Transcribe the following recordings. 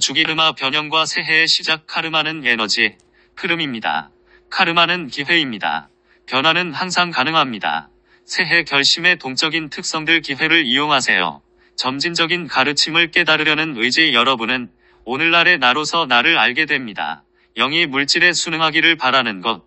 주기 카르마 변형과 새해의 시작. 카르마는 에너지, 흐름입니다. 카르마는 기회입니다. 변화는 항상 가능합니다. 새해 결심의 동적인 특성들 기회를 이용하세요. 점진적인 가르침을 깨달으려는 의지. 여러분은 오늘날의 나로서 나를 알게 됩니다. 영이 물질에 순응하기를 바라는 것.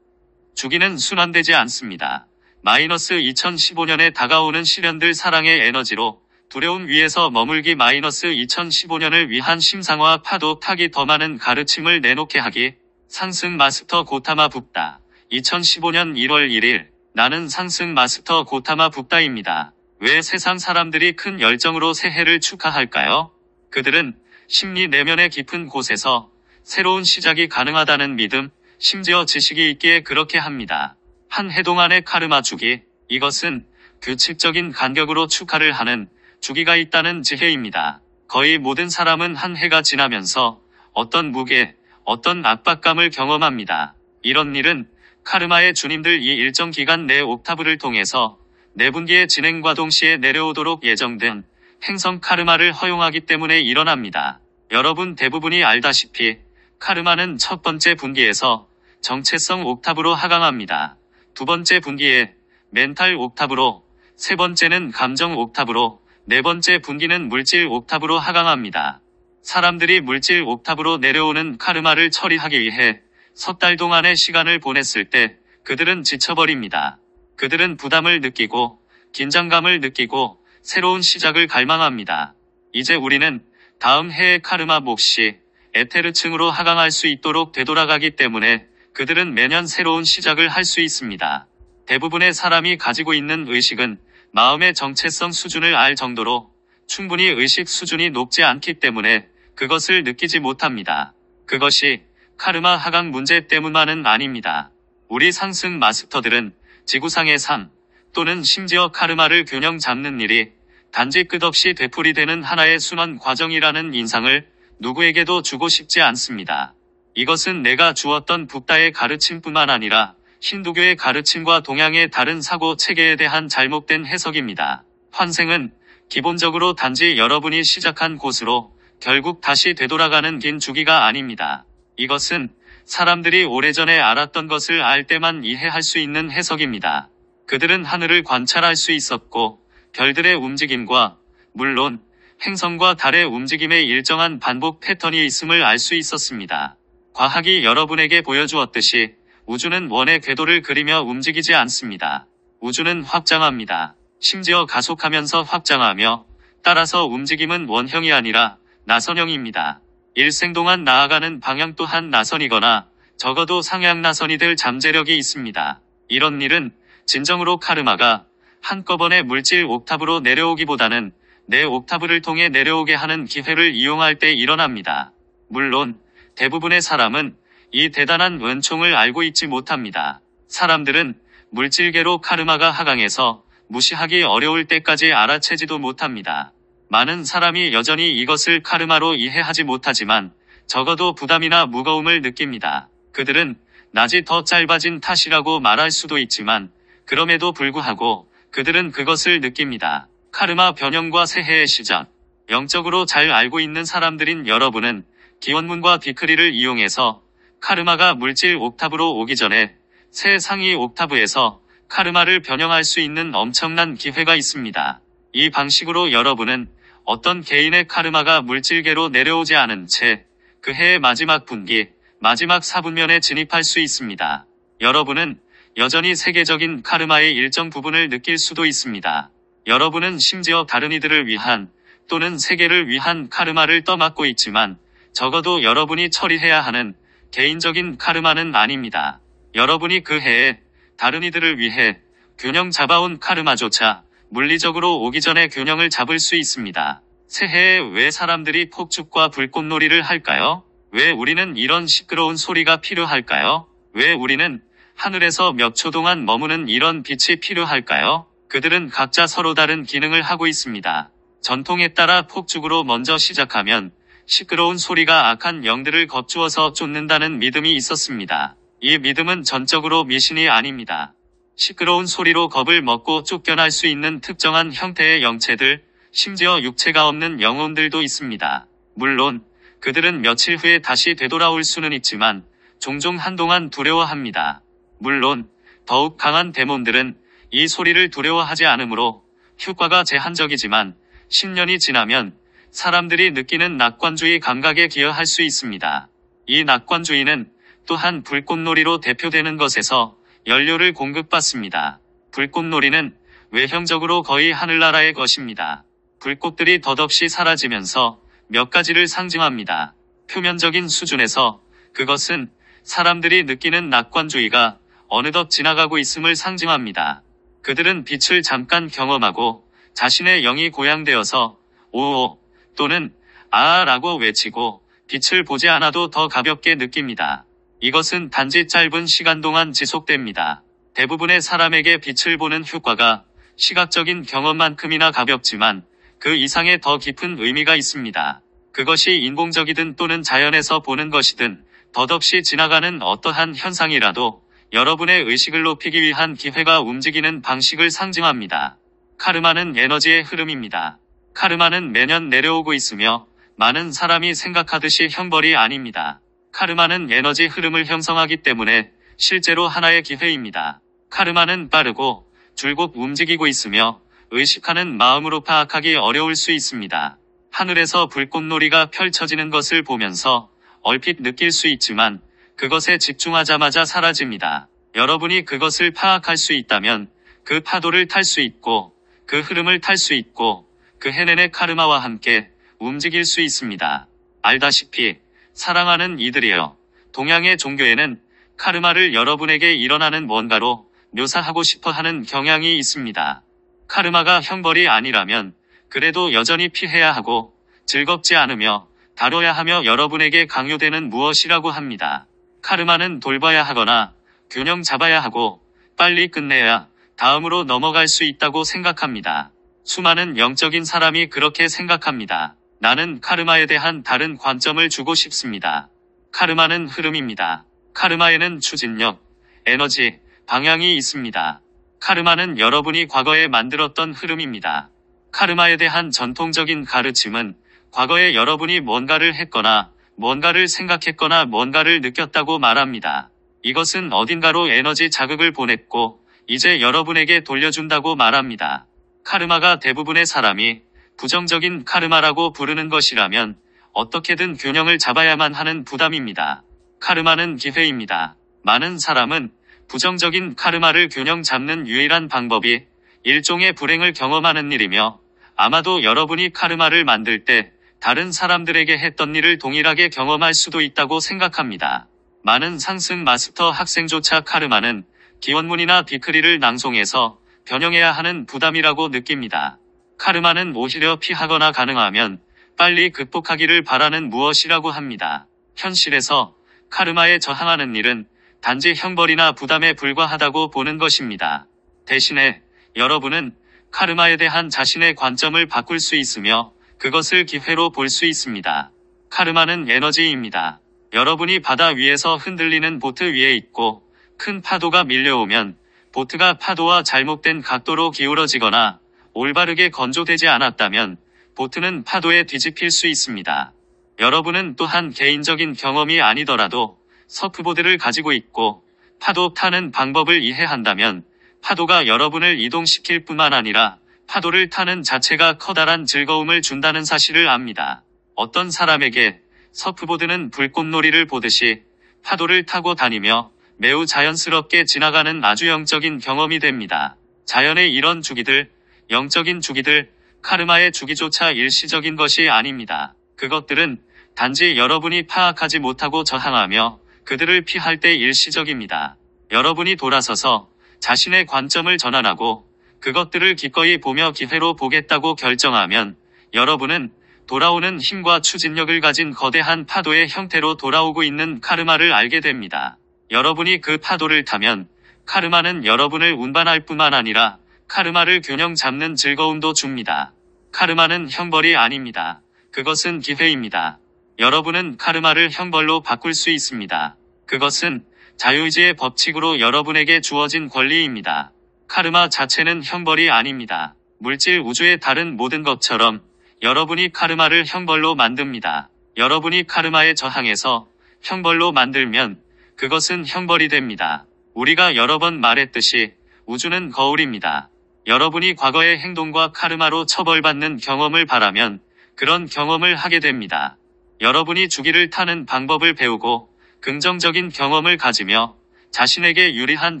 주기는 순환되지 않습니다. 마이너스 2015년에 다가오는 시련들 사랑의 에너지로 두려움 위에서 머물기. 마이너스 2015년을 위한 심상화 파도 타기. 더 많은 가르침을 내놓게 하기. 상승 마스터 고타마 붓다. 2015년 1월 1일 나는 상승 마스터 고타마 붓다입니다. 왜 세상 사람들이 큰 열정으로 새해를 축하할까요? 그들은 심리 내면의 깊은 곳에서 새로운 시작이 가능하다는 믿음, 심지어 지식이 있기에 그렇게 합니다. 한 해 동안의 카르마 주기, 이것은 규칙적인 간격으로 축하를 하는 주기가 있다는 지혜입니다. 거의 모든 사람은 한 해가 지나면서 어떤 무게, 어떤 압박감을 경험합니다. 이런 일은 카르마의 주님들 이 일정 기간 내 옥타브를 통해서 내분기의 진행과 동시에 내려오도록 예정된 행성 카르마를 허용하기 때문에 일어납니다. 여러분 대부분이 알다시피 카르마는 첫 번째 분기에서 정체성 옥타브로 하강합니다. 두 번째 분기에 멘탈 옥타브로, 세 번째는 감정 옥타브로, 네 번째 분기는 물질 옥타브로 하강합니다. 사람들이 물질 옥타브로 내려오는 카르마를 처리하기 위해 석 달 동안의 시간을 보냈을 때 그들은 지쳐버립니다. 그들은 부담을 느끼고 긴장감을 느끼고 새로운 시작을 갈망합니다. 이제 우리는 다음 해의 카르마 몫이 에테르층으로 하강할 수 있도록 되돌아가기 때문에 그들은 매년 새로운 시작을 할 수 있습니다. 대부분의 사람이 가지고 있는 의식은 마음의 정체성 수준을 알 정도로 충분히 의식 수준이 높지 않기 때문에 그것을 느끼지 못합니다. 그것이 카르마 하강 문제 때문만은 아닙니다. 우리 상승 마스터들은 지구상의 삶 또는 심지어 카르마를 균형 잡는 일이 단지 끝없이 되풀이되는 하나의 순환 과정이라는 인상을 누구에게도 주고 싶지 않습니다. 이것은 내가 주었던 붓다의 가르침뿐만 아니라 힌두교의 가르침과 동양의 다른 사고 체계에 대한 잘못된 해석입니다. 환생은 기본적으로 단지 여러분이 시작한 곳으로 결국 다시 되돌아가는 긴 주기가 아닙니다. 이것은 사람들이 오래전에 알았던 것을 알 때만 이해할 수 있는 해석입니다. 그들은 하늘을 관찰할 수 있었고 별들의 움직임과 물론 행성과 달의 움직임의 일정한 반복 패턴이 있음을 알 수 있었습니다. 과학이 여러분에게 보여주었듯이 우주는 원의 궤도를 그리며 움직이지 않습니다. 우주는 확장합니다. 심지어 가속하면서 확장하며 따라서 움직임은 원형이 아니라 나선형입니다. 일생 동안 나아가는 방향 또한 나선이거나 적어도 상향 나선이 될 잠재력이 있습니다. 이런 일은 진정으로 카르마가 한꺼번에 물질 옥타브로 내려오기보다는 내 옥타브를 통해 내려오게 하는 기회를 이용할 때 일어납니다. 물론 대부분의 사람은 이 대단한 은총을 알고 있지 못합니다. 사람들은 물질계로 카르마가 하강해서 무시하기 어려울 때까지 알아채지도 못합니다. 많은 사람이 여전히 이것을 카르마로 이해하지 못하지만 적어도 부담이나 무거움을 느낍니다. 그들은 낮이 더 짧아진 탓이라고 말할 수도 있지만 그럼에도 불구하고 그들은 그것을 느낍니다. 카르마 변형과 새해의 시작. 영적으로 잘 알고 있는 사람들인 여러분은 기원문과 비크리를 이용해서 카르마가 물질 옥타브로 오기 전에 새 상위 옥타브에서 카르마를 변형할 수 있는 엄청난 기회가 있습니다. 이 방식으로 여러분은 어떤 개인의 카르마가 물질계로 내려오지 않은 채 그 해의 마지막 분기, 마지막 4분면에 진입할 수 있습니다. 여러분은 여전히 세계적인 카르마의 일정 부분을 느낄 수도 있습니다. 여러분은 심지어 다른 이들을 위한 또는 세계를 위한 카르마를 떠맡고 있지만 적어도 여러분이 처리해야 하는 개인적인 카르마는 아닙니다. 여러분이 그 해에 다른 이들을 위해 균형 잡아온 카르마조차 물리적으로 오기 전에 균형을 잡을 수 있습니다. 새해에 왜 사람들이 폭죽과 불꽃놀이를 할까요? 왜 우리는 이런 시끄러운 소리가 필요할까요? 왜 우리는 하늘에서 몇 초 동안 머무는 이런 빛이 필요할까요? 그들은 각자 서로 다른 기능을 하고 있습니다. 전통에 따라 폭죽으로 먼저 시작하면 시끄러운 소리가 악한 영들을 겁주어서 쫓는다는 믿음이 있었습니다. 이 믿음은 전적으로 미신이 아닙니다. 시끄러운 소리로 겁을 먹고 쫓겨날 수 있는 특정한 형태의 영체들, 심지어 육체가 없는 영혼들도 있습니다. 물론 그들은 며칠 후에 다시 되돌아올 수는 있지만 종종 한동안 두려워합니다. 물론 더욱 강한 데몬들은 이 소리를 두려워하지 않으므로 효과가 제한적이지만 10년이 지나면 사람들이 느끼는 낙관주의 감각에 기여할 수 있습니다. 이 낙관주의는 또한 불꽃놀이로 대표되는 것에서 연료를 공급받습니다. 불꽃놀이는 외형적으로 거의 하늘나라의 것입니다. 불꽃들이 덧없이 사라지면서 몇 가지를 상징합니다. 표면적인 수준에서 그것은 사람들이 느끼는 낙관주의가 어느덧 지나가고 있음을 상징합니다. 그들은 빛을 잠깐 경험하고 자신의 영이 고양되어서 오오 또는 아아라고 외치고 빛을 보지 않아도 더 가볍게 느낍니다. 이것은 단지 짧은 시간 동안 지속됩니다. 대부분의 사람에게 빛을 보는 효과가 시각적인 경험만큼이나 가볍지만 그 이상의 더 깊은 의미가 있습니다. 그것이 인공적이든 또는 자연에서 보는 것이든 덧없이 지나가는 어떠한 현상이라도 여러분의 의식을 높이기 위한 기회가 움직이는 방식을 상징합니다. 카르마는 에너지의 흐름입니다. 카르마는 매년 내려오고 있으며 많은 사람이 생각하듯이 형벌이 아닙니다. 카르마는 에너지 흐름을 형성하기 때문에 실제로 하나의 기회입니다. 카르마는 빠르고 줄곧 움직이고 있으며 의식하는 마음으로 파악하기 어려울 수 있습니다. 하늘에서 불꽃놀이가 펼쳐지는 것을 보면서 얼핏 느낄 수 있지만 그것에 집중하자마자 사라집니다. 여러분이 그것을 파악할 수 있다면 그 파도를 탈 수 있고 그 흐름을 탈 수 있고 그 해낸의 카르마와 함께 움직일 수 있습니다. 알다시피 사랑하는 이들이여, 동양의 종교에는 카르마를 여러분에게 일어나는 뭔가로 묘사하고 싶어 하는 경향이 있습니다. 카르마가 형벌이 아니라면 그래도 여전히 피해야 하고 즐겁지 않으며 다뤄야 하며 여러분에게 강요되는 무엇이라고 합니다. 카르마는 돌봐야 하거나 균형 잡아야 하고 빨리 끝내야 다음으로 넘어갈 수 있다고 생각합니다. 수많은 영적인 사람이 그렇게 생각합니다. 나는 카르마에 대한 다른 관점을 주고 싶습니다. 카르마는 흐름입니다. 카르마에는 추진력, 에너지, 방향이 있습니다. 카르마는 여러분이 과거에 만들었던 흐름입니다. 카르마에 대한 전통적인 가르침은 과거에 여러분이 뭔가를 했거나 뭔가를 생각했거나 뭔가를 느꼈다고 말합니다. 이것은 어딘가로 에너지 자극을 보냈고 이제 여러분에게 돌려준다고 말합니다. 카르마가 대부분의 사람이 부정적인 카르마라고 부르는 것이라면 어떻게든 균형을 잡아야만 하는 부담입니다. 카르마는 기회입니다. 많은 사람은 부정적인 카르마를 균형 잡는 유일한 방법이 일종의 불행을 경험하는 일이며 아마도 여러분이 카르마를 만들 때 다른 사람들에게 했던 일을 동일하게 경험할 수도 있다고 생각합니다. 많은 상승 마스터 학생조차 카르마는 기원문이나 비크리를 낭송해서 변형해야 하는 부담이라고 느낍니다. 카르마는 오히려 피하거나 가능하면 빨리 극복하기를 바라는 무엇이라고 합니다. 현실에서 카르마에 저항하는 일은 단지 형벌이나 부담에 불과하다고 보는 것입니다. 대신에 여러분은 카르마에 대한 자신의 관점을 바꿀 수 있으며 그것을 기회로 볼 수 있습니다. 카르마는 에너지입니다. 여러분이 바다 위에서 흔들리는 보트 위에 있고 큰 파도가 밀려오면 보트가 파도와 잘못된 각도로 기울어지거나 올바르게 건조되지 않았다면 보트는 파도에 뒤집힐 수 있습니다. 여러분은 또한 개인적인 경험이 아니더라도 서프보드를 가지고 있고 파도 타는 방법을 이해한다면 파도가 여러분을 이동시킬 뿐만 아니라 파도를 타는 자체가 커다란 즐거움을 준다는 사실을 압니다. 어떤 사람에게 서프보드는 불꽃놀이를 보듯이 파도를 타고 다니며 매우 자연스럽게 지나가는 아주 영적인 경험이 됩니다. 자연의 이런 주기들, 영적인 주기들, 카르마의 주기조차 일시적인 것이 아닙니다. 그것들은 단지 여러분이 파악하지 못하고 저항하며 그들을 피할 때 일시적입니다. 여러분이 돌아서서 자신의 관점을 전환하고 그것들을 기꺼이 보며 기회로 보겠다고 결정하면 여러분은 돌아오는 힘과 추진력을 가진 거대한 파도의 형태로 돌아오고 있는 카르마를 알게 됩니다. 여러분이 그 파도를 타면 카르마는 여러분을 운반할 뿐만 아니라 카르마를 균형 잡는 즐거움도 줍니다. 카르마는 형벌이 아닙니다. 그것은 기회입니다. 여러분은 카르마를 형벌로 바꿀 수 있습니다. 그것은 자유의지의 법칙으로 여러분에게 주어진 권리입니다. 카르마 자체는 형벌이 아닙니다. 물질 우주의 다른 모든 것처럼 여러분이 카르마를 형벌로 만듭니다. 여러분이 카르마에 저항해서 형벌로 만들면 그것은 형벌이 됩니다. 우리가 여러 번 말했듯이 우주는 거울입니다. 여러분이 과거의 행동과 카르마로 처벌받는 경험을 바라면 그런 경험을 하게 됩니다. 여러분이 주기를 타는 방법을 배우고 긍정적인 경험을 가지며 자신에게 유리한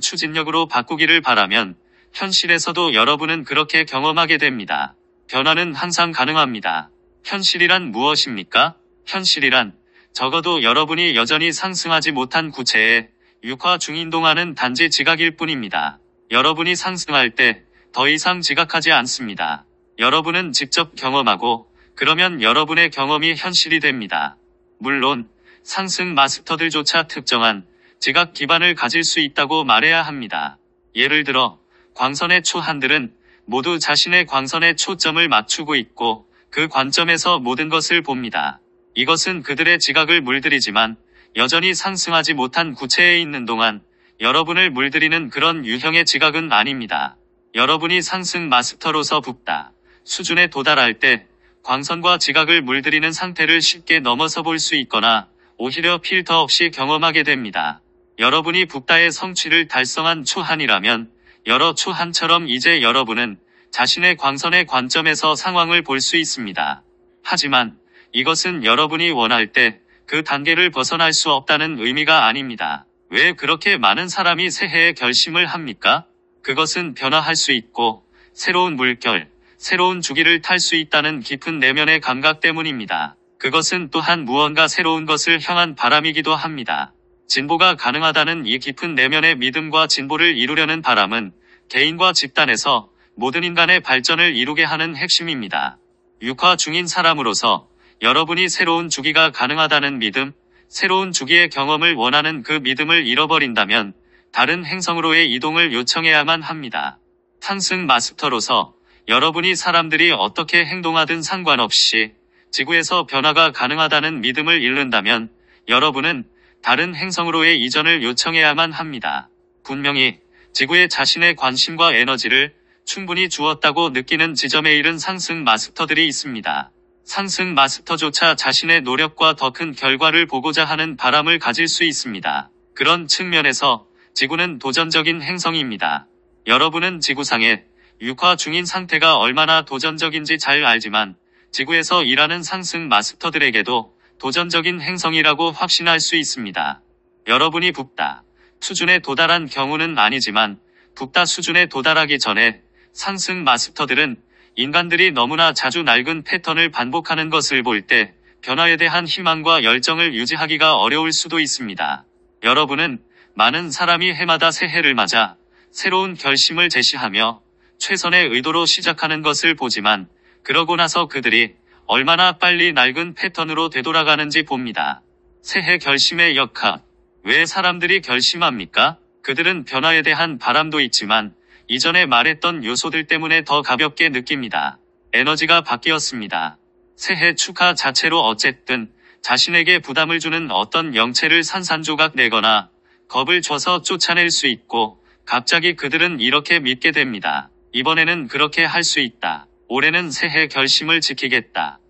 추진력으로 바꾸기를 바라면 현실에서도 여러분은 그렇게 경험하게 됩니다. 변화는 항상 가능합니다. 현실이란 무엇입니까? 현실이란 적어도 여러분이 여전히 상승하지 못한 구체에 육화 중인 동안은 단지 지각일 뿐입니다. 여러분이 상승할 때 더 이상 지각하지 않습니다. 여러분은 직접 경험하고 그러면 여러분의 경험이 현실이 됩니다. 물론 상승 마스터들조차 특정한 지각 기반을 가질 수 있다고 말해야 합니다. 예를 들어 광선의 초한들은 모두 자신의 광선에 초점을 맞추고 있고 그 관점에서 모든 것을 봅니다. 이것은 그들의 지각을 물들이지만 여전히 상승하지 못한 구체에 있는 동안 여러분을 물들이는 그런 유형의 지각은 아닙니다. 여러분이 상승 마스터로서 북다 수준에 도달할 때 광선과 지각을 물들이는 상태를 쉽게 넘어서 볼 수 있거나 오히려 필터 없이 경험하게 됩니다. 여러분이 북다의 성취를 달성한 초한이라면 여러 초한처럼 이제 여러분은 자신의 광선의 관점에서 상황을 볼 수 있습니다. 하지만 이것은 여러분이 원할 때 그 단계를 벗어날 수 없다는 의미가 아닙니다. 왜 그렇게 많은 사람이 새해에 결심을 합니까? 그것은 변화할 수 있고 새로운 물결, 새로운 주기를 탈 수 있다는 깊은 내면의 감각 때문입니다. 그것은 또한 무언가 새로운 것을 향한 바람이기도 합니다. 진보가 가능하다는 이 깊은 내면의 믿음과 진보를 이루려는 바람은 개인과 집단에서 모든 인간의 발전을 이루게 하는 핵심입니다. 육화 중인 사람으로서 여러분이 새로운 주기가 가능하다는 믿음, 새로운 주기의 경험을 원하는 그 믿음을 잃어버린다면 다른 행성으로의 이동을 요청해야만 합니다. 상승 마스터로서 여러분이 사람들이 어떻게 행동하든 상관없이 지구에서 변화가 가능하다는 믿음을 잃는다면 여러분은 다른 행성으로의 이전을 요청해야만 합니다. 분명히 지구에 자신의 관심과 에너지를 충분히 주었다고 느끼는 지점에 이른 상승 마스터들이 있습니다. 상승 마스터조차 자신의 노력과 더 큰 결과를 보고자 하는 바람을 가질 수 있습니다. 그런 측면에서 지구는 도전적인 행성입니다. 여러분은 지구상에 육화 중인 상태가 얼마나 도전적인지 잘 알지만 지구에서 일하는 상승 마스터들에게도 도전적인 행성이라고 확신할 수 있습니다. 여러분이 북다 수준에 도달한 경우는 아니지만 북다 수준에 도달하기 전에 상승 마스터들은 인간들이 너무나 자주 낡은 패턴을 반복하는 것을 볼 때 변화에 대한 희망과 열정을 유지하기가 어려울 수도 있습니다. 여러분은 많은 사람이 해마다 새해를 맞아 새로운 결심을 제시하며 최선의 의도로 시작하는 것을 보지만 그러고 나서 그들이 얼마나 빨리 낡은 패턴으로 되돌아가는지 봅니다. 새해 결심의 역학. 왜 사람들이 결심합니까? 그들은 변화에 대한 바람도 있지만 이전에 말했던 요소들 때문에 더 가볍게 느낍니다. 에너지가 바뀌었습니다. 새해 축하 자체로 어쨌든 자신에게 부담을 주는 어떤 영체를 산산조각 내거나 겁을 줘서 쫓아낼 수 있고 갑자기 그들은 이렇게 믿게 됩니다. 이번에는 그렇게 할 수 있다. 올해는 새해 결심을 지키겠다.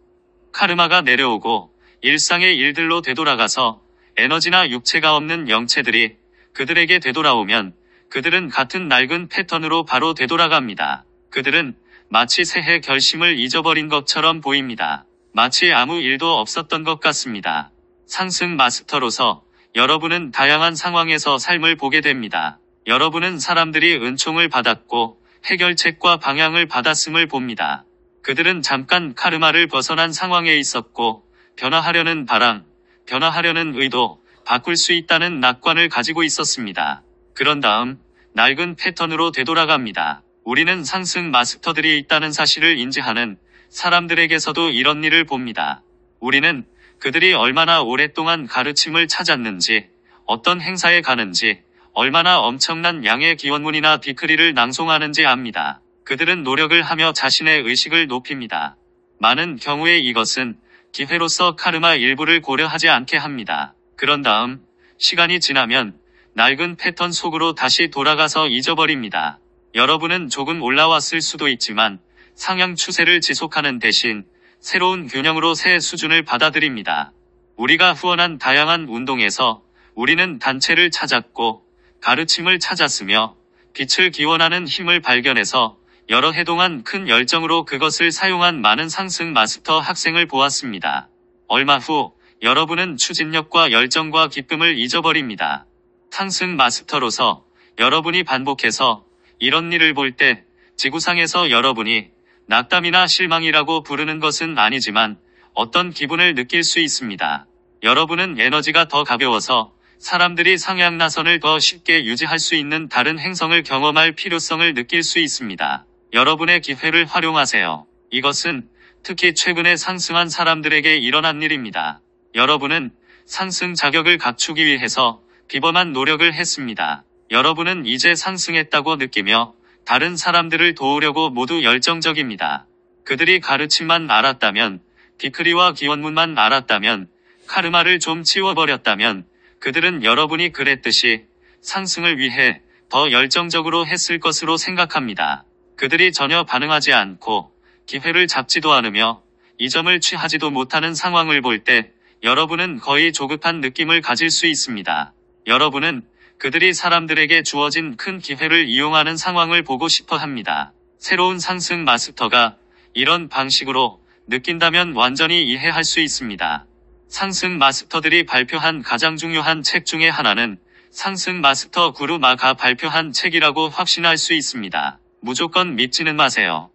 카르마가 내려오고 일상의 일들로 되돌아가서 에너지나 육체가 없는 영체들이 그들에게 되돌아오면 그들은 같은 낡은 패턴으로 바로 되돌아갑니다. 그들은 마치 새해 결심을 잊어버린 것처럼 보입니다. 마치 아무 일도 없었던 것 같습니다. 상승 마스터로서 여러분은 다양한 상황에서 삶을 보게 됩니다. 여러분은 사람들이 은총을 받았고 해결책과 방향을 받았음을 봅니다. 그들은 잠깐 카르마를 벗어난 상황에 있었고 변화하려는 바람, 변화하려는 의도, 바꿀 수 있다는 낙관을 가지고 있었습니다. 그런 다음 낡은 패턴으로 되돌아갑니다. 우리는 상승 마스터들이 있다는 사실을 인지하는 사람들에게서도 이런 일을 봅니다. 우리는 그들이 얼마나 오랫동안 가르침을 찾았는지, 어떤 행사에 가는지, 얼마나 엄청난 양의 기원문이나 디크리를 낭송하는지 압니다. 그들은 노력을 하며 자신의 의식을 높입니다. 많은 경우에 이것은 기회로서 카르마 일부를 고려하지 않게 합니다. 그런 다음 시간이 지나면 낡은 패턴 속으로 다시 돌아가서 잊어버립니다. 여러분은 조금 올라왔을 수도 있지만 상향 추세를 지속하는 대신 새로운 균형으로 새 수준을 받아들입니다. 우리가 후원한 다양한 운동에서 우리는 단체를 찾았고 가르침을 찾았으며 빛을 기원하는 힘을 발견해서 여러 해 동안 큰 열정으로 그것을 사용한 많은 상승 마스터 학생을 보았습니다. 얼마 후 여러분은 추진력과 열정과 기쁨을 잊어버립니다. 상승 마스터로서 여러분이 반복해서 이런 일을 볼 때 지구상에서 여러분이 낙담이나 실망이라고 부르는 것은 아니지만 어떤 기분을 느낄 수 있습니다. 여러분은 에너지가 더 가벼워서 사람들이 상향나선을 더 쉽게 유지할 수 있는 다른 행성을 경험할 필요성을 느낄 수 있습니다. 여러분의 기회를 활용하세요. 이것은 특히 최근에 상승한 사람들에게 일어난 일입니다. 여러분은 상승 자격을 갖추기 위해서 비범한 노력을 했습니다. 여러분은 이제 상승했다고 느끼며 다른 사람들을 도우려고 모두 열정적입니다. 그들이 가르침만 알았다면, 디크리와 기원문만 알았다면, 카르마를 좀 치워버렸다면, 그들은 여러분이 그랬듯이 상승을 위해 더 열정적으로 했을 것으로 생각합니다. 그들이 전혀 반응하지 않고 기회를 잡지도 않으며 이 점을 취하지도 못하는 상황을 볼 때 여러분은 거의 조급한 느낌을 가질 수 있습니다. 여러분은 그들이 사람들에게 주어진 큰 기회를 이용하는 상황을 보고 싶어 합니다. 새로운 상승 마스터가 이런 방식으로 느낀다면 완전히 이해할 수 있습니다. 상승 마스터들이 발표한 가장 중요한 책 중에 하나는 상승 마스터 구루 마가 발표한 책이라고 확신할 수 있습니다. 무조건 믿지는 마세요.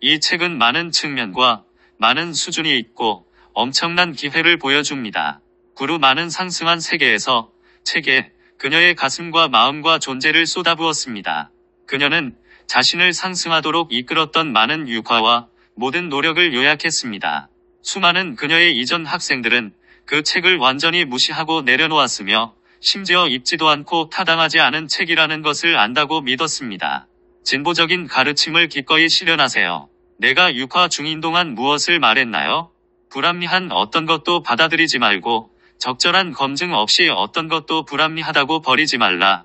이 책은 많은 측면과 많은 수준이 있고 엄청난 기회를 보여줍니다. 구루 마는 상승한 세계에서 책에 그녀의 가슴과 마음과 존재를 쏟아부었습니다. 그녀는 자신을 상승하도록 이끌었던 많은 유화와 모든 노력을 요약했습니다. 수많은 그녀의 이전 학생들은 그 책을 완전히 무시하고 내려놓았으며 심지어 읽지도 않고 타당하지 않은 책이라는 것을 안다고 믿었습니다. 진보적인 가르침을 기꺼이 실현하세요. 내가 육화 중인 동안 무엇을 말했나요? 불합리한 어떤 것도 받아들이지 말고 적절한 검증 없이 어떤 것도 불합리하다고 버리지 말라.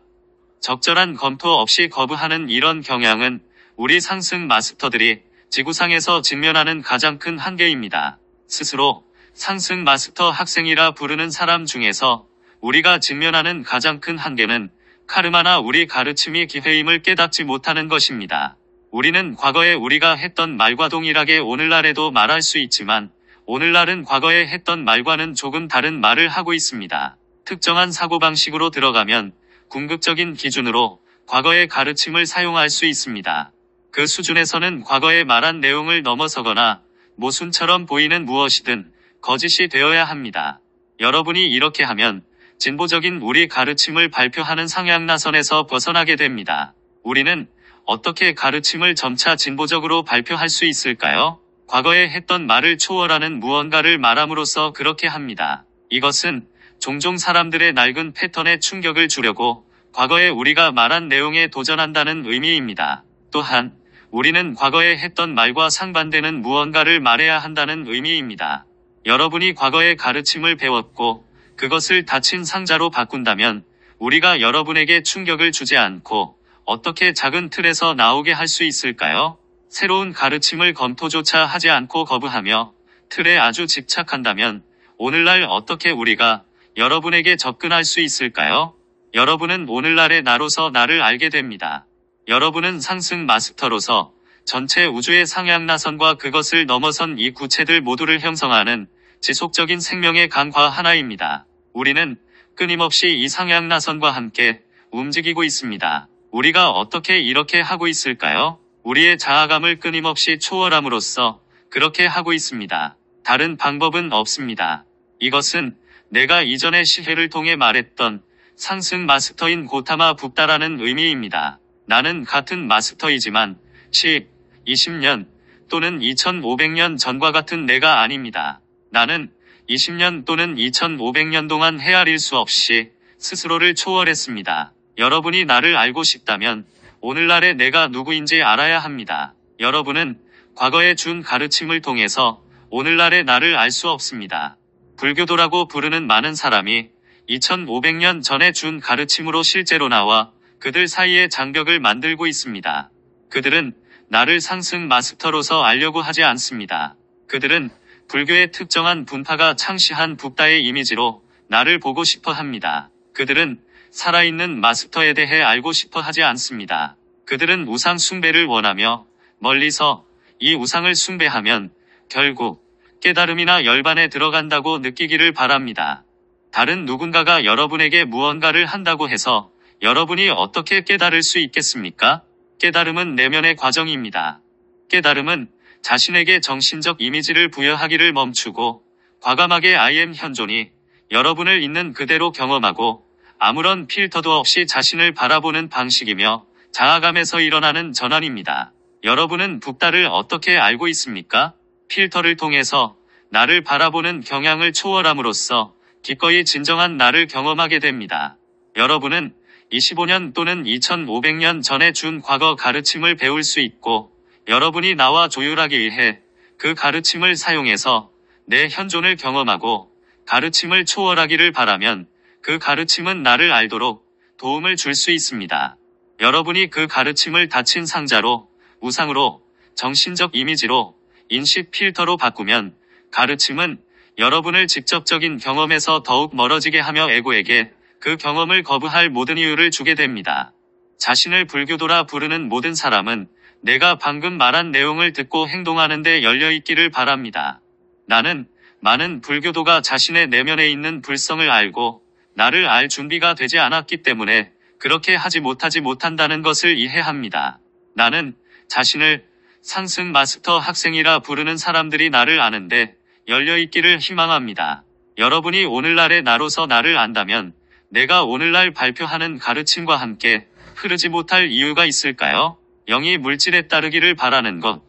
적절한 검토 없이 거부하는 이런 경향은 우리 상승 마스터들이 지구상에서 직면하는 가장 큰 한계입니다. 스스로 상승 마스터 학생이라 부르는 사람 중에서 우리가 직면하는 가장 큰 한계는 카르마나 우리 가르침이 기회임을 깨닫지 못하는 것입니다. 우리는 과거에 우리가 했던 말과 동일하게 오늘날에도 말할 수 있지만 오늘날은 과거에 했던 말과는 조금 다른 말을 하고 있습니다. 특정한 사고방식으로 들어가면 궁극적인 기준으로 과거의 가르침을 사용할 수 있습니다. 그 수준에서는 과거에 말한 내용을 넘어서거나 모순처럼 보이는 무엇이든 거짓이 되어야 합니다. 여러분이 이렇게 하면 진보적인 우리 가르침을 발표하는 상향나선에서 벗어나게 됩니다. 우리는 어떻게 가르침을 점차 진보적으로 발표할 수 있을까요? 과거에 했던 말을 초월하는 무언가를 말함으로써 그렇게 합니다. 이것은 종종 사람들의 낡은 패턴에 충격을 주려고 과거에 우리가 말한 내용에 도전한다는 의미입니다. 또한 우리는 과거에 했던 말과 상반되는 무언가를 말해야 한다는 의미입니다. 여러분이 과거의 가르침을 배웠고 그것을 닫힌 상자로 바꾼다면 우리가 여러분에게 충격을 주지 않고 어떻게 작은 틀에서 나오게 할 수 있을까요? 새로운 가르침을 검토조차 하지 않고 거부하며 틀에 아주 집착한다면 오늘날 어떻게 우리가 여러분에게 접근할 수 있을까요? 여러분은 오늘날의 나로서 나를 알게 됩니다. 여러분은 상승 마스터로서 전체 우주의 상향나선과 그것을 넘어선 이 구체들 모두를 형성하는 지속적인 생명의 강화 하나입니다. 우리는 끊임없이 이 상향나선과 함께 움직이고 있습니다. 우리가 어떻게 이렇게 하고 있을까요? 우리의 자아감을 끊임없이 초월함으로써 그렇게 하고 있습니다. 다른 방법은 없습니다. 이것은 내가 이전의 시회를 통해 말했던 상승 마스터인 고타마 붓다라는 의미입니다. 나는 같은 마스터이지만 10, 20년 또는 2500년 전과 같은 내가 아닙니다. 나는 20년 또는 2500년 동안 헤아릴 수 없이 스스로를 초월했습니다. 여러분이 나를 알고 싶다면 오늘날의 내가 누구인지 알아야 합니다. 여러분은 과거에 준 가르침을 통해서 오늘날의 나를 알 수 없습니다. 불교도라고 부르는 많은 사람이 2500년 전에 준 가르침으로 실제로 나와 그들 사이에 장벽을 만들고 있습니다. 그들은 나를 상승 마스터로서 알려고 하지 않습니다. 그들은 불교의 특정한 분파가 창시한 붓다의 이미지로 나를 보고 싶어 합니다. 그들은 살아있는 마스터에 대해 알고 싶어 하지 않습니다. 그들은 우상 숭배를 원하며 멀리서 이 우상을 숭배하면 결국 깨달음이나 열반에 들어간다고 느끼기를 바랍니다. 다른 누군가가 여러분에게 무언가를 한다고 해서 여러분이 어떻게 깨달을 수 있겠습니까? 깨달음은 내면의 과정입니다. 깨달음은 자신에게 정신적 이미지를 부여하기를 멈추고 과감하게 I am 현존이 여러분을 있는 그대로 경험하고 아무런 필터도 없이 자신을 바라보는 방식이며 자아감에서 일어나는 전환입니다. 여러분은 붓다를 어떻게 알고 있습니까? 필터를 통해서 나를 바라보는 경향을 초월함으로써 기꺼이 진정한 나를 경험하게 됩니다. 여러분은 25년 또는 2500년 전에 준 과거 가르침을 배울 수 있고 여러분이 나와 조율하기 위해 그 가르침을 사용해서 내 현존을 경험하고 가르침을 초월하기를 바라면 그 가르침은 나를 알도록 도움을 줄 수 있습니다. 여러분이 그 가르침을 닫힌 상자로, 우상으로, 정신적 이미지로, 인식 필터로 바꾸면 가르침은 여러분을 직접적인 경험에서 더욱 멀어지게 하며 에고에게 그 경험을 거부할 모든 이유를 주게 됩니다. 자신을 불교도라 부르는 모든 사람은 내가 방금 말한 내용을 듣고 행동하는데 열려있기를 바랍니다. 나는 많은 불교도가 자신의 내면에 있는 불성을 알고 나를 알 준비가 되지 않았기 때문에 그렇게 하지 못한다는 것을 이해합니다. 나는 자신을 상승 마스터 학생이라 부르는 사람들이 나를 아는데 열려있기를 희망합니다. 여러분이 오늘날의 나로서 나를 안다면 내가 오늘날 발표하는 가르침과 함께 흐르지 못할 이유가 있을까요? 영이 물질에 따르기를 바라는 것.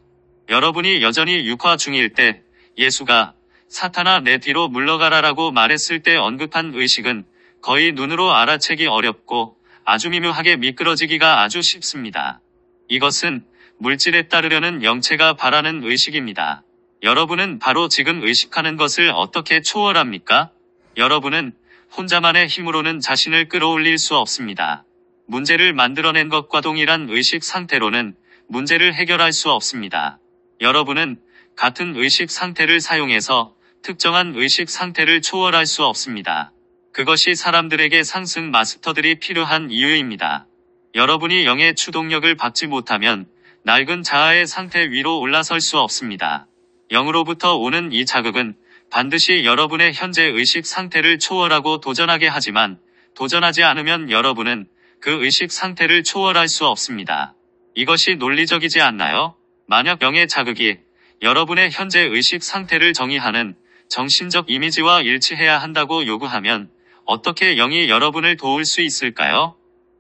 여러분이 여전히 육화 중일 때 예수가 사탄아 내 뒤로 물러가라라고 말했을 때 언급한 의식은 거의 눈으로 알아채기 어렵고 아주 미묘하게 미끄러지기가 아주 쉽습니다. 이것은 물질에 따르려는 영체가 바라는 의식입니다. 여러분은 바로 지금 의식하는 것을 어떻게 초월합니까? 여러분은 혼자만의 힘으로는 자신을 끌어올릴 수 없습니다. 문제를 만들어낸 것과 동일한 의식 상태로는 문제를 해결할 수 없습니다. 여러분은 같은 의식 상태를 사용해서 특정한 의식 상태를 초월할 수 없습니다. 그것이 사람들에게 상승 마스터들이 필요한 이유입니다. 여러분이 영의 추동력을 받지 못하면 낡은 자아의 상태 위로 올라설 수 없습니다. 영으로부터 오는 이 자극은 반드시 여러분의 현재 의식 상태를 초월하고 도전하게 하지만 도전하지 않으면 여러분은 그 의식 상태를 초월할 수 없습니다. 이것이 논리적이지 않나요? 만약 영의 자극이 여러분의 현재 의식 상태를 정의하는 정신적 이미지와 일치해야 한다고 요구하면 어떻게 영이 여러분을 도울 수 있을까요?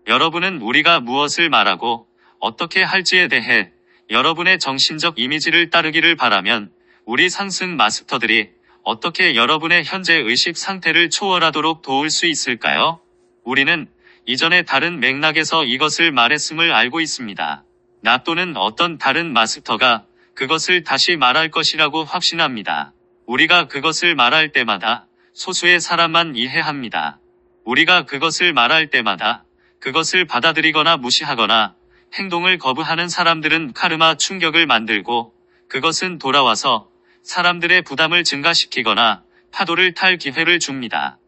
여러분은 우리가 무엇을 말하고 어떻게 할지에 대해 여러분의 정신적 이미지를 따르기를 바라면 우리 상승 마스터들이 어떻게 여러분의 현재 의식 상태를 초월하도록 도울 수 있을까요? 우리는 이전에 다른 맥락에서 이것을 말했음을 알고 있습니다. 나 또는 어떤 다른 마스터가 그것을 다시 말할 것이라고 확신합니다. 우리가 그것을 말할 때마다 소수의 사람만 이해합니다. 우리가 그것을 말할 때마다 그것을 받아들이거나 무시하거나 행동을 거부하는 사람들은 카르마 충격을 만들고 그것은 돌아와서 사람들의 부담을 증가시키거나 파도를 탈 기회를 줍니다.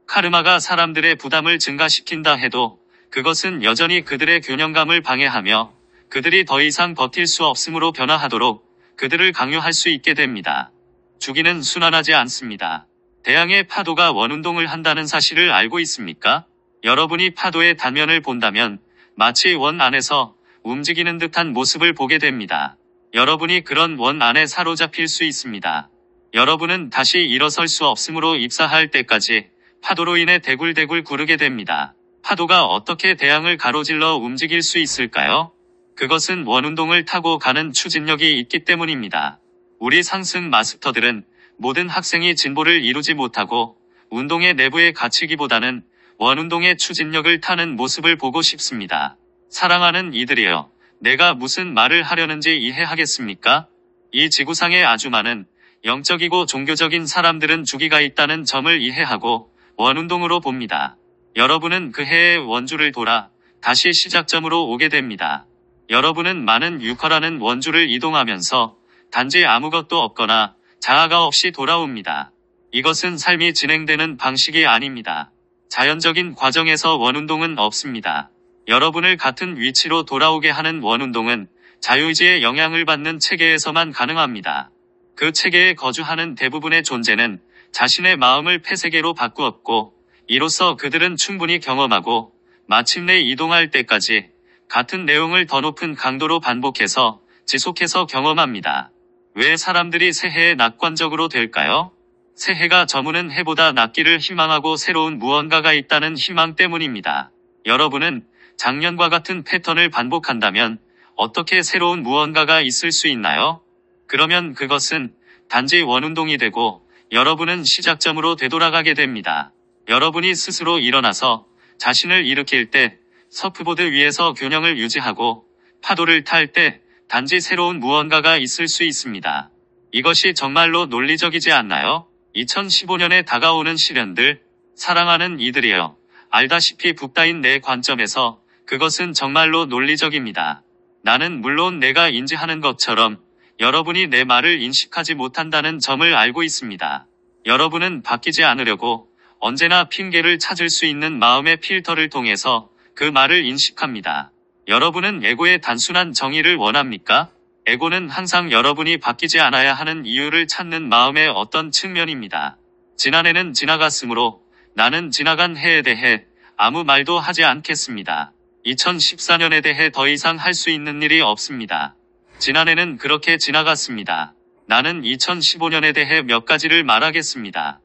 카르마가 사람들의 부담을 증가시킨다 해도 그것은 여전히 그들의 균형감을 방해하며 그들이 더 이상 버틸 수 없음으로 변화하도록 그들을 강요할 수 있게 됩니다. 주기는 순환하지 않습니다. 대양의 파도가 원운동을 한다는 사실을 알고 있습니까? 여러분이 파도의 단면을 본다면 마치 원 안에서 움직이는 듯한 모습을 보게 됩니다. 여러분이 그런 원 안에 사로잡힐 수 있습니다. 여러분은 다시 일어설 수 없음으로 입사할 때까지 파도로 인해 대굴대굴 구르게 됩니다. 파도가 어떻게 대양을 가로질러 움직일 수 있을까요? 그것은 원운동을 타고 가는 추진력이 있기 때문입니다. 우리 상승 마스터들은 모든 학생이 진보를 이루지 못하고 운동의 내부에 갇히기보다는 원운동의 추진력을 타는 모습을 보고 싶습니다. 사랑하는 이들이여, 내가 무슨 말을 하려는지 이해하겠습니까? 이 지구상에 아주 많은 영적이고 종교적인 사람들은 주기가 있다는 점을 이해하고 원운동으로 봅니다. 여러분은 그 해의 원주를 돌아 다시 시작점으로 오게 됩니다. 여러분은 많은 육화라는 원주를 이동하면서 단지 아무것도 없거나 자아가 없이 돌아옵니다. 이것은 삶이 진행되는 방식이 아닙니다. 자연적인 과정에서 원운동은 없습니다. 여러분을 같은 위치로 돌아오게 하는 원운동은 자유의지의 영향을 받는 체계에서만 가능합니다. 그 체계에 거주하는 대부분의 존재는 자신의 마음을 폐세계로 바꾸었고, 이로써 그들은 충분히 경험하고 마침내 이동할 때까지 같은 내용을 더 높은 강도로 반복해서 지속해서 경험합니다. 왜 사람들이 새해에 낙관적으로 될까요? 새해가 저무는 해보다 낫기를 희망하고 새로운 무언가가 있다는 희망 때문입니다. 여러분은 작년과 같은 패턴을 반복한다면 어떻게 새로운 무언가가 있을 수 있나요? 그러면 그것은 단지 원운동이 되고 여러분은 시작점으로 되돌아가게 됩니다. 여러분이 스스로 일어나서 자신을 일으킬 때, 서프보드 위에서 균형을 유지하고 파도를 탈 때 단지 새로운 무언가가 있을 수 있습니다. 이것이 정말로 논리적이지 않나요? 2015년에 다가오는 시련들, 사랑하는 이들이여, 알다시피 북다인 내 관점에서 그것은 정말로 논리적입니다. 나는 물론 내가 인지하는 것처럼 여러분이 내 말을 인식하지 못한다는 점을 알고 있습니다. 여러분은 바뀌지 않으려고 언제나 핑계를 찾을 수 있는 마음의 필터를 통해서 그 말을 인식합니다. 여러분은 에고의 단순한 정의를 원합니까? 에고는 항상 여러분이 바뀌지 않아야 하는 이유를 찾는 마음의 어떤 측면입니다. 지난해는 지나갔으므로 나는 지나간 해에 대해 아무 말도 하지 않겠습니다. 2014년에 대해 더 이상 할 수 있는 일이 없습니다. 지난해는 그렇게 지나갔습니다. 나는 2015년에 대해 몇 가지를 말하겠습니다.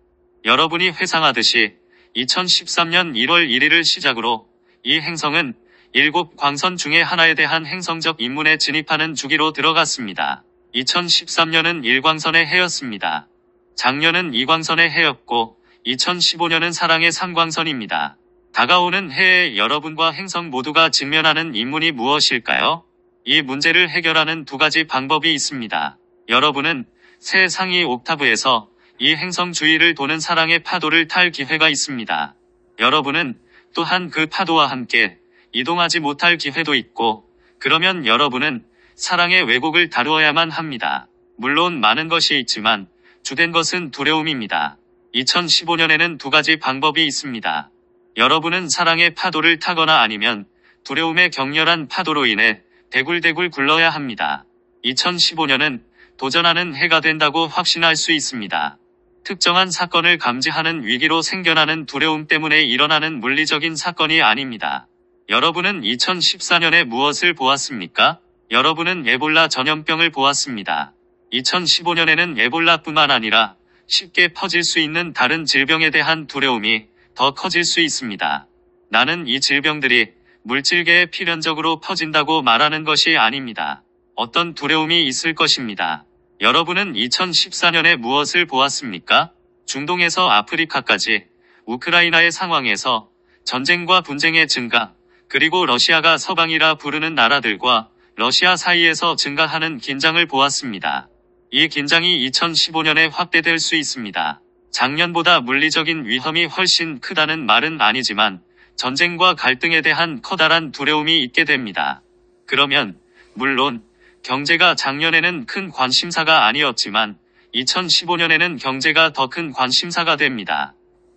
여러분이 회상하듯이 2013년 1월 1일을 시작으로 이 행성은 7 광선 중의 하나에 대한 행성적 입문에 진입하는 주기로 들어갔습니다. 2013년은 1광선의 해였습니다. 작년은 2광선의 해였고 2015년은 사랑의 3광선입니다. 다가오는 해에 여러분과 행성 모두가 직면하는 입문이 무엇일까요? 이 문제를 해결하는 두 가지 방법이 있습니다. 여러분은 새 상위 옥타브에서 이 행성 주위를 도는 사랑의 파도를 탈 기회가 있습니다. 여러분은 또한 그 파도와 함께 이동하지 못할 기회도 있고, 그러면 여러분은 사랑의 왜곡을 다루어야만 합니다. 물론 많은 것이 있지만 주된 것은 두려움입니다. 2015년에는 두 가지 방법이 있습니다. 여러분은 사랑의 파도를 타거나 아니면 두려움의 격렬한 파도로 인해 대굴대굴 굴러야 합니다. 2015년은 도전하는 해가 된다고 확신할 수 있습니다. 특정한 사건을 감지하는 위기로 생겨나는 두려움 때문에 일어나는 물리적인 사건이 아닙니다. 여러분은 2014년에 무엇을 보았습니까? 여러분은 에볼라 전염병을 보았습니다. 2015년에는 에볼라뿐만 아니라 쉽게 퍼질 수 있는 다른 질병에 대한 두려움이 더 커질 수 있습니다. 나는 이 질병들이 물질계에 필연적으로 퍼진다고 말하는 것이 아닙니다. 어떤 두려움이 있을 것입니다. 여러분은 2014년에 무엇을 보았습니까? 중동에서 아프리카까지 우크라이나의 상황에서 전쟁과 분쟁의 증가, 그리고 러시아가 서방이라 부르는 나라들과 러시아 사이에서 증가하는 긴장을 보았습니다. 이 긴장이 2015년에 확대될 수 있습니다. 작년보다 물리적인 위험이 훨씬 크다는 말은 아니지만 전쟁과 갈등에 대한 커다란 두려움이 있게 됩니다. 그러면 물론 경제가 작년에는 큰 관심사가 아니었지만 2015년에는 경제가 더 큰 관심사가 됩니다.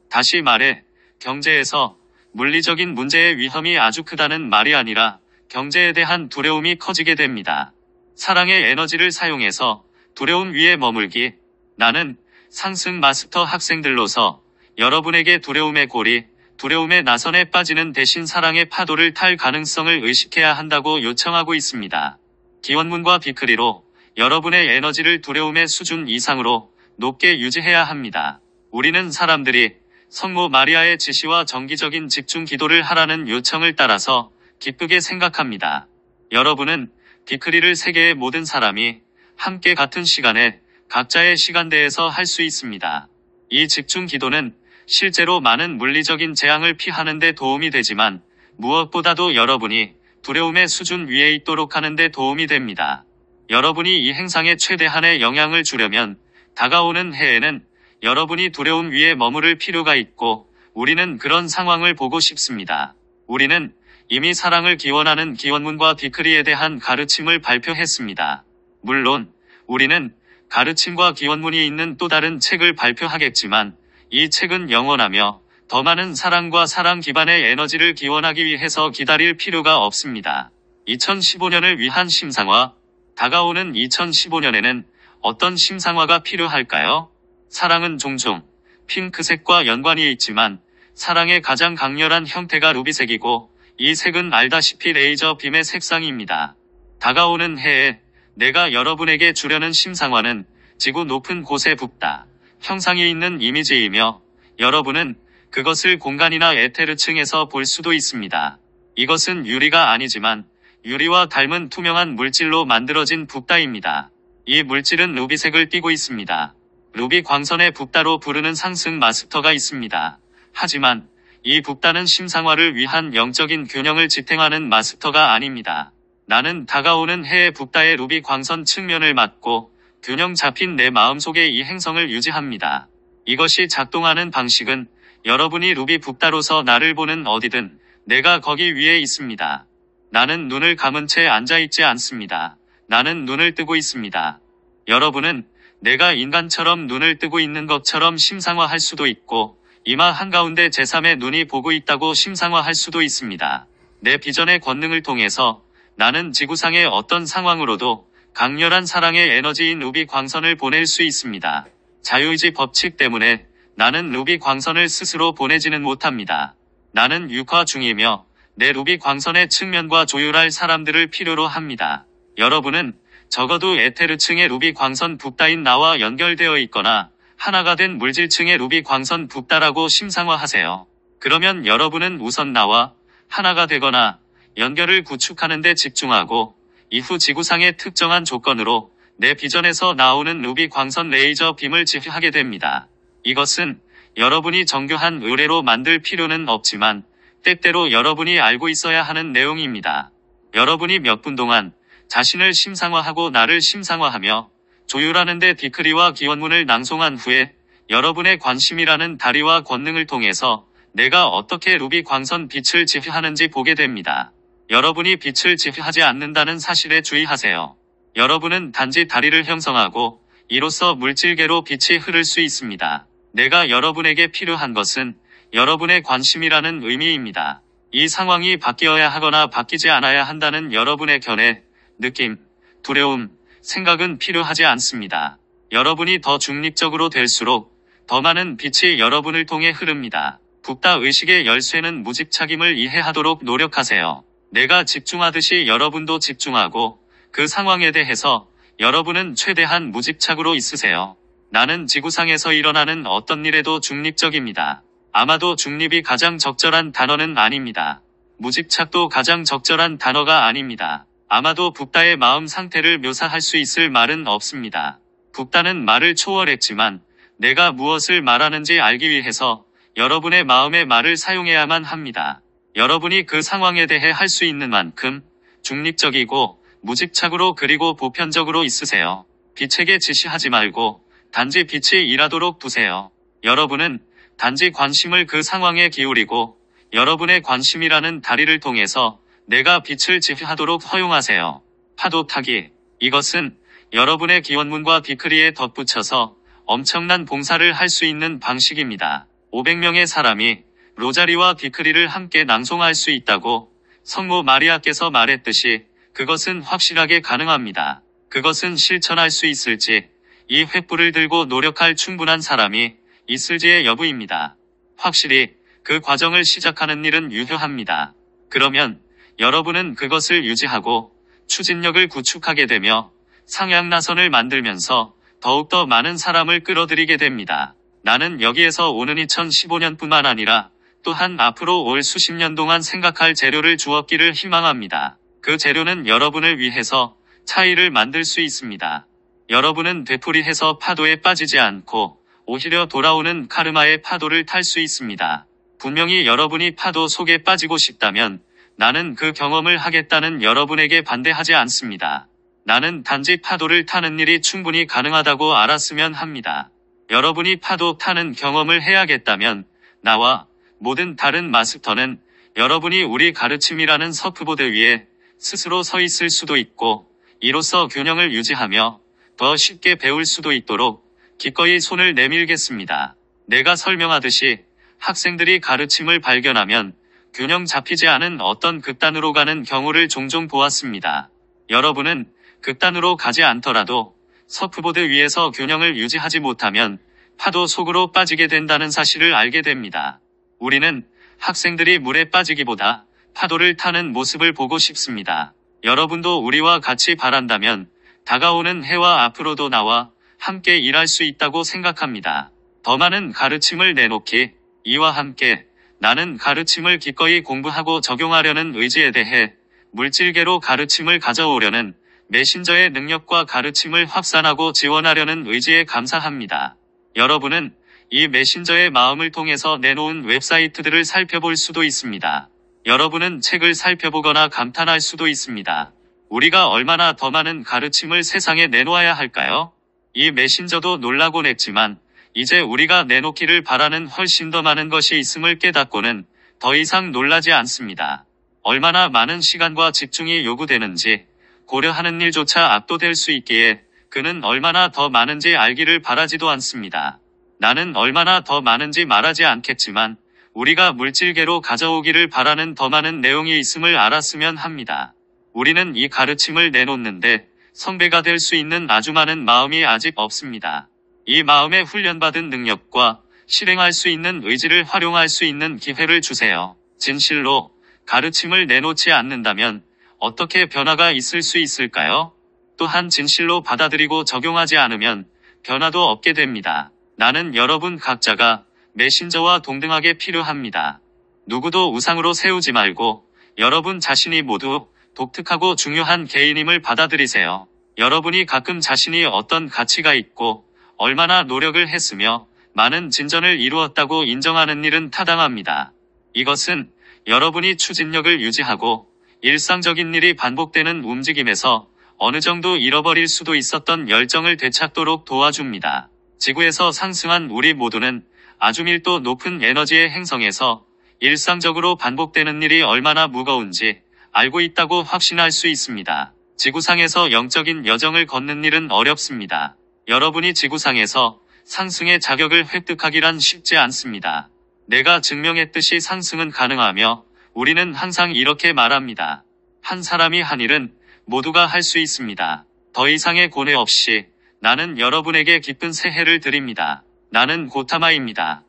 다시 말해 경제에서 물리적인 문제의 위험이 아주 크다는 말이 아니라 경제에 대한 두려움이 커지게 됩니다. 사랑의 에너지를 사용해서 두려움 위에 머물기. 나는 상승 마스터 학생들로서 여러분에게 두려움의 고리, 두려움의 나선에 빠지는 대신 사랑의 파도를 탈 가능성을 의식해야 한다고 요청하고 있습니다. 기원문과 비크리로 여러분의 에너지를 두려움의 수준 이상으로 높게 유지해야 합니다. 우리는 사람들이 성모 마리아의 지시와 정기적인 집중 기도를 하라는 요청을 따라서 기쁘게 생각합니다. 여러분은 비크리를 세계의 모든 사람이 함께 같은 시간에 각자의 시간대에서 할 수 있습니다. 이 집중 기도는 실제로 많은 물리적인 재앙을 피하는 데 도움이 되지만 무엇보다도 여러분이 두려움의 수준 위에 있도록 하는 데 도움이 됩니다. 여러분이 이 행상에 최대한의 영향을 주려면 다가오는 해에는 여러분이 두려움 위에 머무를 필요가 있고 우리는 그런 상황을 보고 싶습니다. 우리는 이미 사랑을 기원하는 기원문과 비크리에 대한 가르침을 발표했습니다. 물론 우리는 가르침과 기원문이 있는 또 다른 책을 발표하겠지만 이 책은 영원하며 더 많은 사랑과 사랑 기반의 에너지를 기원하기 위해서 기다릴 필요가 없습니다. 2015년을 위한 심상화. 다가오는 2015년에는 어떤 심상화가 필요할까요? 사랑은 종종 핑크색과 연관이 있지만 사랑의 가장 강렬한 형태가 루비색이고 이 색은 알다시피 레이저 빔의 색상입니다. 다가오는 해에 내가 여러분에게 주려는 심상화는 지구 높은 곳에 붓다 형상이 있는 이미지이며 여러분은 그것을 공간이나 에테르층에서 볼 수도 있습니다. 이것은 유리가 아니지만 유리와 닮은 투명한 물질로 만들어진 붓다입니다. 이 물질은 루비색을 띠고 있습니다. 루비 광선의 붓다로 부르는 상승 마스터가 있습니다. 하지만 이 붓다는 심상화를 위한 영적인 균형을 지탱하는 마스터가 아닙니다. 나는 다가오는 해의 붓다의 루비 광선 측면을 맡고 균형 잡힌 내 마음속에 이 행성을 유지합니다. 이것이 작동하는 방식은 여러분이 루비 붓다로서 나를 보는 어디든 내가 거기 위에 있습니다. 나는 눈을 감은 채 앉아있지 않습니다. 나는 눈을 뜨고 있습니다. 여러분은 내가 인간처럼 눈을 뜨고 있는 것처럼 심상화할 수도 있고 이마 한가운데 제3의 눈이 보고 있다고 심상화할 수도 있습니다. 내 비전의 권능을 통해서 나는 지구상의 어떤 상황으로도 강렬한 사랑의 에너지인 루비 광선을 보낼 수 있습니다. 자유의지 법칙 때문에 나는 루비 광선을 스스로 보내지는 못합니다. 나는 육화 중이며 내 루비 광선의 측면과 조율할 사람들을 필요로 합니다. 여러분은 적어도 에테르층의 루비 광선 붓다인 나와 연결되어 있거나 하나가 된 물질층의 루비 광선 붓다라고 심상화하세요. 그러면 여러분은 우선 나와 하나가 되거나 연결을 구축하는 데 집중하고 이후 지구상의 특정한 조건으로 내 비전에서 나오는 루비 광선 레이저 빔을 지휘하게 됩니다. 이것은 여러분이 정교한 의뢰로 만들 필요는 없지만 때때로 여러분이 알고 있어야 하는 내용입니다. 여러분이 몇 분 동안 자신을 심상화하고 나를 심상화하며 조율하는 데 디크리와 기원문을 낭송한 후에 여러분의 관심이라는 다리와 권능을 통해서 내가 어떻게 루비 광선 빛을 지휘하는지 보게 됩니다. 여러분이 빛을 지휘하지 않는다는 사실에 주의하세요. 여러분은 단지 다리를 형성하고 이로써 물질계로 빛이 흐를 수 있습니다. 내가 여러분에게 필요한 것은 여러분의 관심이라는 의미입니다. 이 상황이 바뀌어야 하거나 바뀌지 않아야 한다는 여러분의 견해, 느낌, 두려움, 생각은 필요하지 않습니다. 여러분이 더 중립적으로 될수록 더 많은 빛이 여러분을 통해 흐릅니다. 붓다 의식의 열쇠는 무집착임을 이해하도록 노력하세요. 내가 집중하듯이 여러분도 집중하고 그 상황에 대해서 여러분은 최대한 무집착으로 있으세요. 나는 지구상에서 일어나는 어떤 일에도 중립적입니다. 아마도 중립이 가장 적절한 단어는 아닙니다. 무집착도 가장 적절한 단어가 아닙니다. 아마도 붓다의 마음 상태를 묘사할 수 있을 말은 없습니다. 붓다는 말을 초월했지만 내가 무엇을 말하는지 알기 위해서 여러분의 마음의 말을 사용해야만 합니다. 여러분이 그 상황에 대해 할 수 있는 만큼 중립적이고 무집착으로 그리고 보편적으로 있으세요. 빛에게 지시하지 말고 단지 빛이 일하도록 두세요. 여러분은 단지 관심을 그 상황에 기울이고 여러분의 관심이라는 다리를 통해서 내가 빛을 지휘하도록 허용하세요. 파도 타기. 이것은 여러분의 기원문과 디크리에 덧붙여서 엄청난 봉사를 할 수 있는 방식입니다. 500명의 사람이 로자리와 디크리를 함께 낭송할 수 있다고 성모 마리아께서 말했듯이 그것은 확실하게 가능합니다. 그것은 실천할 수 있을지, 이 횃불을 들고 노력할 충분한 사람이 있을지의 여부입니다. 확실히 그 과정을 시작하는 일은 유효합니다. 그러면 여러분은 그것을 유지하고 추진력을 구축하게 되며 상향나선을 만들면서 더욱더 많은 사람을 끌어들이게 됩니다. 나는 여기에서 오는 2015년뿐만 아니라 또한 앞으로 올 수십 년 동안 생각할 재료를 주었기를 희망합니다. 그 재료는 여러분을 위해서 차이를 만들 수 있습니다. 여러분은 되풀이해서 파도에 빠지지 않고 오히려 돌아오는 카르마의 파도를 탈 수 있습니다. 분명히 여러분이 파도 속에 빠지고 싶다면 나는 그 경험을 하겠다는 여러분에게 반대하지 않습니다. 나는 단지 파도를 타는 일이 충분히 가능하다고 알았으면 합니다. 여러분이 파도 타는 경험을 해야겠다면 나와 모든 다른 마스터는 여러분이 우리 가르침이라는 서프보드 위에 스스로 서 있을 수도 있고 이로써 균형을 유지하며 더 쉽게 배울 수도 있도록 기꺼이 손을 내밀겠습니다. 내가 설명하듯이 학생들이 가르침을 발견하면 균형 잡히지 않은 어떤 극단으로 가는 경우를 종종 보았습니다. 여러분은 극단으로 가지 않더라도 서프보드 위에서 균형을 유지하지 못하면 파도 속으로 빠지게 된다는 사실을 알게 됩니다. 우리는 학생들이 물에 빠지기보다 파도를 타는 모습을 보고 싶습니다. 여러분도 우리와 같이 바란다면 다가오는 해와 앞으로도 나와 함께 일할 수 있다고 생각합니다. 더 많은 가르침을 내놓기. 이와 함께 나는 가르침을 기꺼이 공부하고 적용하려는 의지에 대해 물질계로 가르침을 가져오려는 메신저의 능력과 가르침을 확산하고 지원하려는 의지에 감사합니다. 여러분은 이 메신저의 마음을 통해서 내놓은 웹사이트들을 살펴볼 수도 있습니다. 여러분은 책을 살펴보거나 감탄할 수도 있습니다. 우리가 얼마나 더 많은 가르침을 세상에 내놓아야 할까요? 이 메신저도 놀라곤 했지만 이제 우리가 내놓기를 바라는 훨씬 더 많은 것이 있음을 깨닫고는 더 이상 놀라지 않습니다. 얼마나 많은 시간과 집중이 요구되는지 고려하는 일조차 압도될 수 있기에 그는 얼마나 더 많은지 알기를 바라지도 않습니다. 나는 얼마나 더 많은지 말하지 않겠지만 우리가 물질계로 가져오기를 바라는 더 많은 내용이 있음을 알았으면 합니다. 우리는 이 가르침을 내놓는데 성배가 될 수 있는 아주 많은 마음이 아직 없습니다. 이 마음에 훈련받은 능력과 실행할 수 있는 의지를 활용할 수 있는 기회를 주세요. 진실로 가르침을 내놓지 않는다면 어떻게 변화가 있을 수 있을까요? 또한 진실로 받아들이고 적용하지 않으면 변화도 없게 됩니다. 나는 여러분 각자가 메신저와 동등하게 필요합니다. 누구도 우상으로 세우지 말고 여러분 자신이 모두 독특하고 중요한 개인임을 받아들이세요. 여러분이 가끔 자신이 어떤 가치가 있고 얼마나 노력을 했으며 많은 진전을 이루었다고 인정하는 일은 타당합니다. 이것은 여러분이 추진력을 유지하고 일상적인 일이 반복되는 움직임에서 어느 정도 잃어버릴 수도 있었던 열정을 되찾도록 도와줍니다. 지구에서 상승한 우리 모두는 아주 밀도 높은 에너지의 행성에서 일상적으로 반복되는 일이 얼마나 무거운지 알고 있다고 확신할 수 있습니다. 지구상에서 영적인 여정을 걷는 일은 어렵습니다. 여러분이 지구상에서 상승의 자격을 획득하기란 쉽지 않습니다. 내가 증명했듯이 상승은 가능하며 우리는 항상 이렇게 말합니다. 한 사람이 한 일은 모두가 할 수 있습니다. 더 이상의 고뇌 없이 나는 여러분에게 기쁜 새해를 드립니다. 나는 고타마입니다.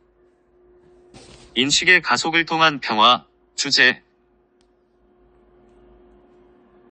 인식의 가속을 통한 평화. 주제